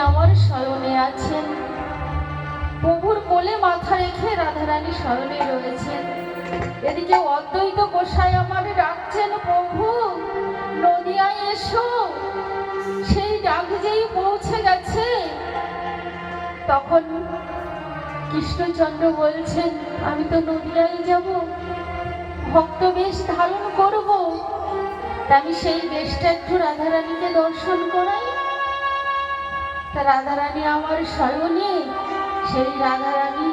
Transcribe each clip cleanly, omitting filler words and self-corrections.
আমার শয়নে আছেন। প্রভুর কোলে মাথা রেখে রাধারানী শয়নে রয়েছেন। এদিকে অদ্বৈত গোসাই আমার ডাকছেন, প্রভু নদিয়ায় এসো। সেই ডাক যেই পৌঁছে গেছে, তখন কৃষ্ণচন্দ্র বলছেন, আমি তো নদিয়ায় যাব, ভক্ত বেশ ধারণ করব, আমি সেই বেশটা একটু রাধারানীকে দর্শন করাই। রাধারানী আমার শয়নে, সেই রাধারানী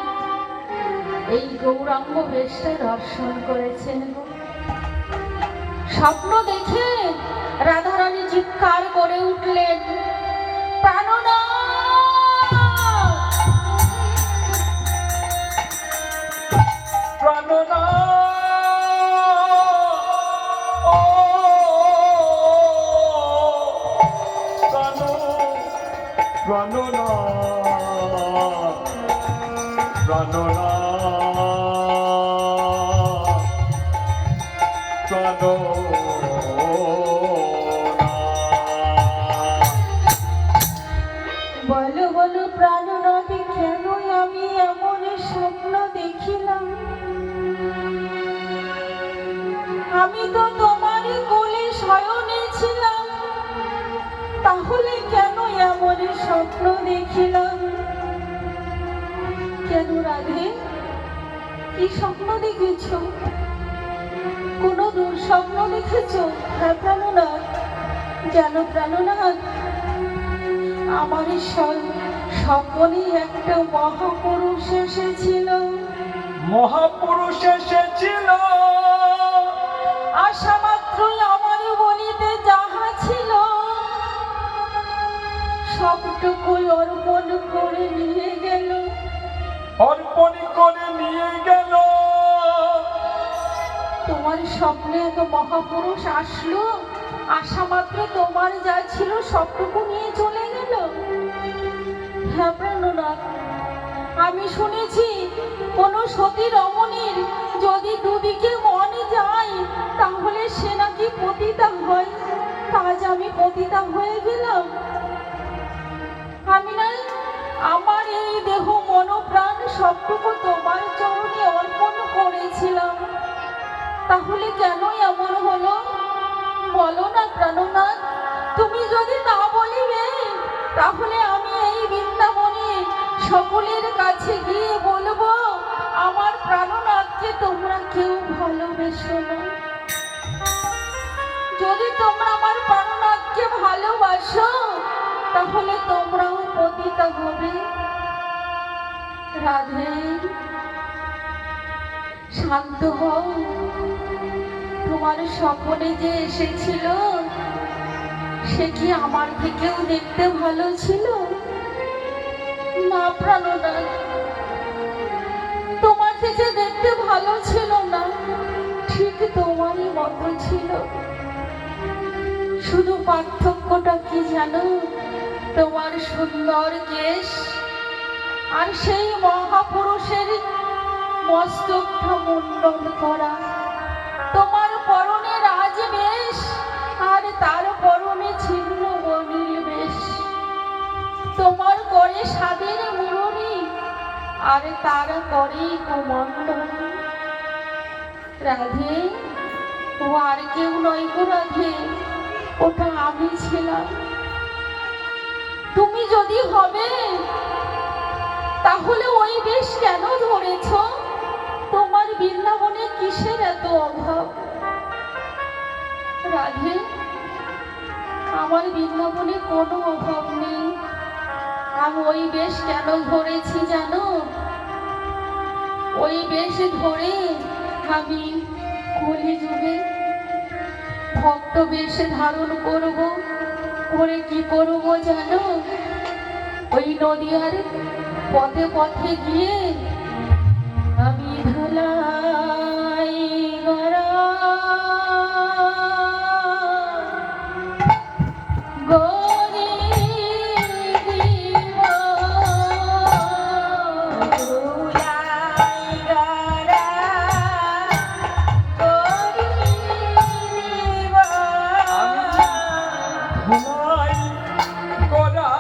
এই গৌরাঙ্গ বেশটা দর্শন করেছেন। স্বপ্ন দেখে রাধারানী চিৎকার করে উঠলেন, প্রাণনাথ, প্রাণনাথ, ও প্রাণনাথ, প্রাণনাথ, বলো বলো প্রাণনাথ, কেন আমি এমন স্বপ্ন দেখিলাম? আমি তো তোমারই কোলে শয়নে ছিলাম, তাহলে কেন এমন স্বপ্ন দেখিলাম? কেন রাধে, কি স্বপ্ন দেখেছ? কোনো দুঃস্বপ্ন দেখেছ? হ্যাঁ প্রাণনাথ, জানো প্রাণনাথ, আমার স্বপ্নে একটা মহাপুরুষ এসেছিল। মহাপুরুষ এসেছিল, আশা মাত্রই আমার বলিতে যাহা ছিল সবটুকু অর্পণ করে নিয়ে গেল। অর্পণ করে নিয়ে গেল। তোমার স্বপ্নে এক মহাপুরুষ আসলো, আশা মাত্র তোমার যা ছিল সবটুকু নিয়ে চলে গেল। হ্যাঁ প্রাণনাথ, আমি শুনেছি কোন সতী রমণীর যদি দুদিকে মন যায়, তাহলে সে নাকি পতিতা হয়। আজ আমি পতিতা হয়ে গেলাম। আমি নাই আমার এই দেহ মন প্রাণ সবটুকু তোমার চরণে অর্পণ করেছিলাম, তাহলে কেন এমন হলো? বলো না প্রাণনাথ, তুমি যদি না বলিবে, তাহলে আমি এই বৃন্দাবনে সকলের কাছে গিয়ে বলবো, আমার প্রাণনাথকে তোমরা কেউ ভালোবেসো না। যদি তোমরা আমার প্রাণনাথকে ভালোবাসো, তাহলে তোমরাও পতিতা হবে। রাধে, শান্ত হও। তোমার স্বপ্নে যে এসেছিল, সে কি আমার থেকেও দেখতে ভালো ছিল? না প্রাণনাথ, তোমার থেকে দেখতে ভালো ছিল না, ঠিক তোমারই মতো ছিল। শুধু পার্থক্যটা কি জানো? তোমার সুন্দর কেশ আর সেই মহাপুরুষের মস্তকটা মুন্ডন করা। তোমার পরনে রাজবেশ আর তার পরনে ছিন্ন বর্ণিল বেশ। তোমার করে সাদের মুরনি আর তার করে কুমণ্ডল। রাধে, ও আর কেউ নয় গো রাধে, ওটা আমি ছিলাম। তুমি যদি হবে, তাহলে ওই বেশ কেন ধরেছ? তোমার বৃন্দাবনে কিসের এত অভাব? রাধে, আমার বৃন্দাবনে কোনো অভাব নেই। আমি ওই বেশ কেন ধরেছি জানো? ওই বেশ ধরে আমি কলিযুগে ভক্ত বেশ ধারণ করব। করে কি করব জানো? ওই নদিয়ার পথে পথে গিয়ে আমি ধলাই গড়া গরি দিব, ধুলাই গড়া গরি দিব। ধুলাই গড়া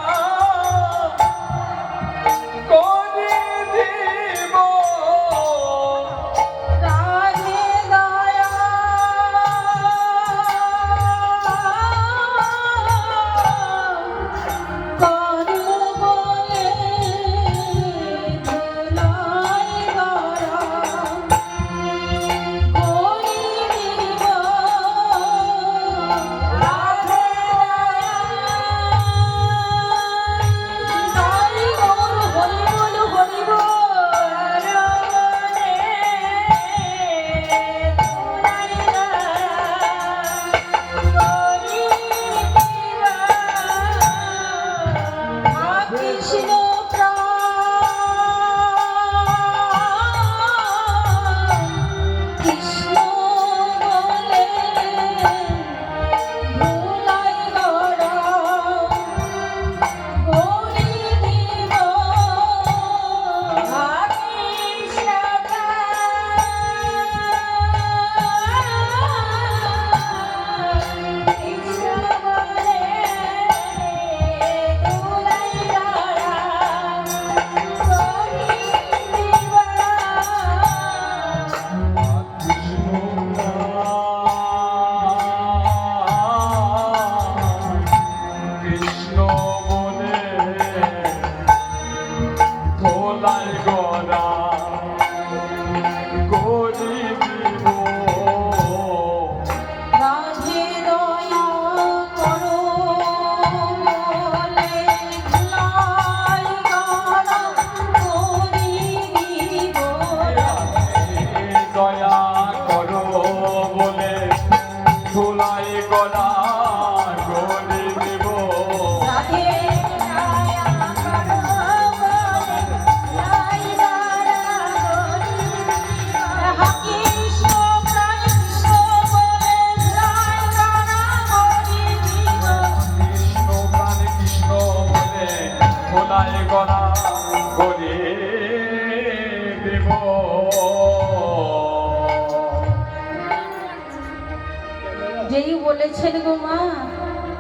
কৃষ্ণ প্রাণ কৃষ্ণ বলে ভোলাই গড়া গৌরী দিব কৃষ্ণ কৃষ্ণ বলে ভোলাই গড়া গৌরী দিব কৃষ্ণ বলে ধোলাই গড়া গরি দিব রাধে দয়া করো বলে ভোলাই গড়া গৌরী দিব দয়া করো বলে ধোলাই গড়া গরি দিব রাধে দয়া করো বলে ভোলাই গড়া গৌরী দিব কৃষ্ণ প্রাণ কৃষ্ণ বলে ভোলাই গড়া গৌরী দিব কৃষ্ণ প্রাণ কৃষ্ণ বলে ধোলাই গড়া গরি দিব যেই বলেছেন গো মা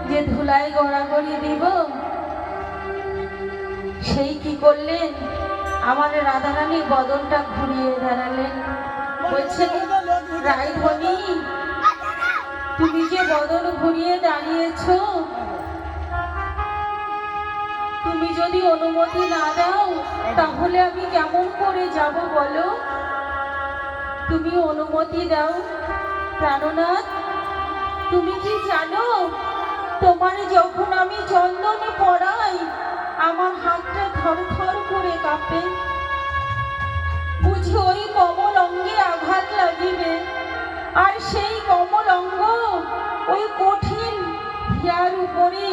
যে ধুলাই গড়াগড়ি দিব, সেই কি করলেন, আমার রাধারানী বদনটা ঘুরিয়ে দাঁড়ালেন। বলছেন রাইধনী, তুমি যে বদন ঘুরিয়ে দাঁড়িয়েছ, তুমি যদি অনুমতি না দাও তাহলে আমি কেমন করে যাব বলো? তুমি অনুমতি দাও। প্রাণনাথ, তুমি কি জানো, তোমার যখন আমি চন্দনে পড়াই আমার হাতটা থরথর করে কাঁপে। বুঝি ওই কমল অঙ্গে আঘাত লাগিবে, আর সেই কমল অঙ্গ ওই কঠিন হিয়ার উপরে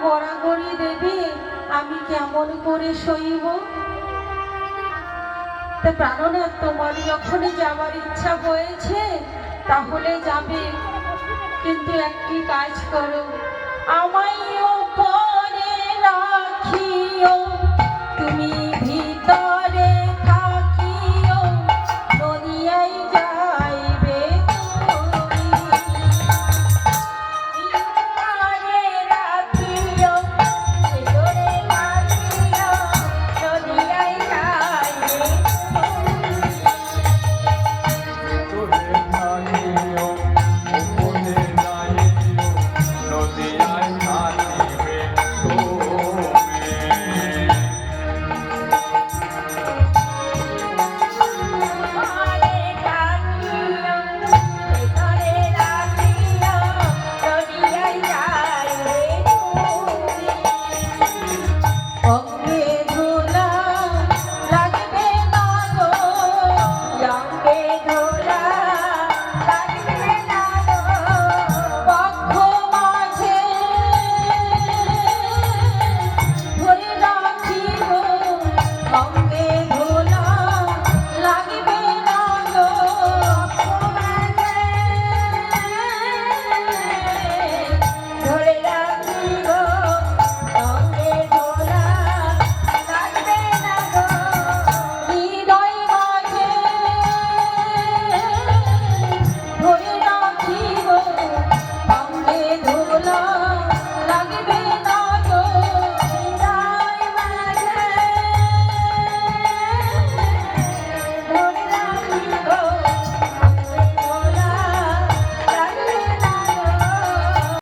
গড়াগড়ি দেবে, আমি কেমন করে সইব? তা প্রাণনাথ, তোমার যখন যাবার ইচ্ছা হয়েছে তাহলে যাবে, কিন্তু একটি কাজ করো, আমায়ও